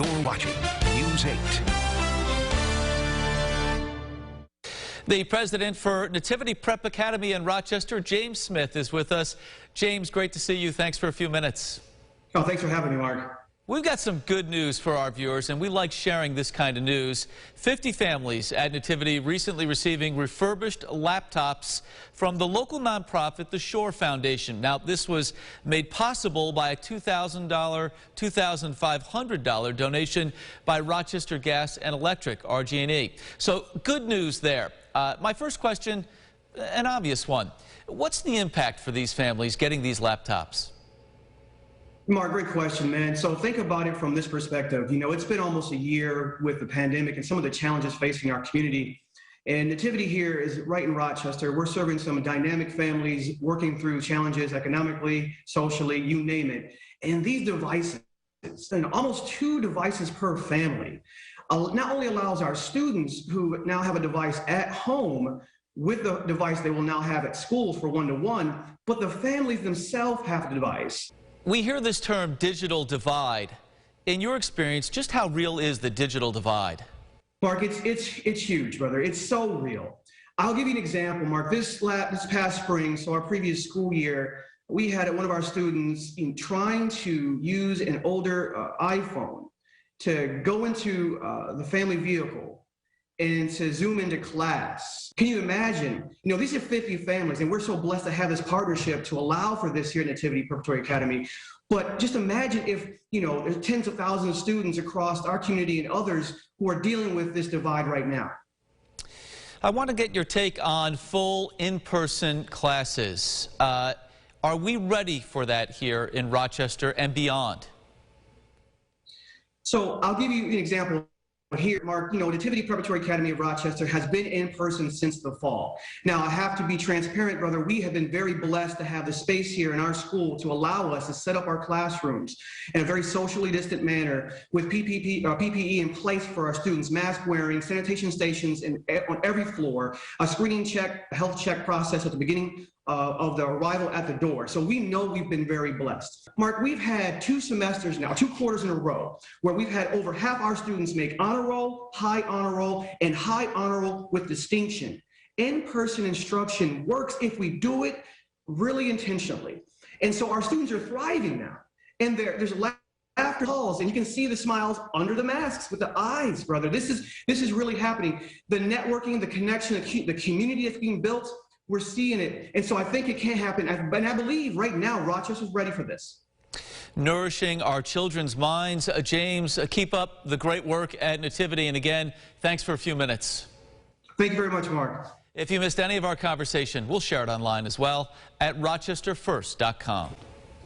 You're watching News 8. The president for Nativity Prep Academy in Rochester, James Smith, is with us. James, great to see you. Thanks for a few minutes. Oh, thanks for having me, Mark. We've got some good news for our viewers, and we like sharing this kind of news. 50 families at Nativity recently receiving refurbished laptops from the local nonprofit, the Shore Foundation. Now, this was made possible by a $2,000, $2,500 donation by Rochester Gas and Electric, RG&E. So, good news there. My first question, an obvious one. What's the impact for these families getting these laptops? Mark, great question, man. So think about it from this perspective. You know, it's been almost a year with the pandemic and some of the challenges facing our community. And Nativity here is right in Rochester. We're serving some dynamic families, working through challenges economically, socially, you name it. And these devices, and almost 2 devices per family, not only allows our students who now have a device at home with the device they will now have at school for one-to-one, but the families themselves have the device. We hear this term digital divide. In your experience, just how real is the digital divide? Mark, it's huge, brother. It's so real. I'll give you an example, Mark. This past spring, so our previous school year, we had one of our students trying to use an older iPhone to go into the family vehicle and to zoom into class. Can you imagine? You know, these are 50 families, and we're so blessed to have this partnership to allow for this here at Nativity Preparatory Academy. But just imagine if, you know, there's tens of thousands of students across our community and others who are dealing with this divide right now. I want to get your take on full in-person classes. Are we ready for that here in Rochester and beyond? So I'll give you an example. Here, Mark, you know, Nativity Preparatory Academy of Rochester has been in person since the fall. Now, I have to be transparent, brother. We have been very blessed to have the space here in our school to allow us to set up our classrooms in a very socially distant manner with PPE in place for our students, mask wearing, sanitation stations on every floor, a screening check, a health check process at the beginning of the arrival at the door. So we know we've been very blessed. Mark, we've had 2 semesters now, 2 quarters in a row, where we've had over half our students make honor roll, and high honor roll with distinction. In-person instruction works if we do it really intentionally. And so our students are thriving now. And there's laughter halls, and you can see the smiles under the masks with the eyes, brother. This is really happening. The networking, the connection, the community that's being built, we're seeing it. And so I think it can happen. And I believe right now Rochester's ready for this. Nourishing our children's minds. James, keep up the great work at Nativity. And again, thanks for a few minutes. Thank you very much, Mark. If you missed any of our conversation, we'll share it online as well at rochesterfirst.com.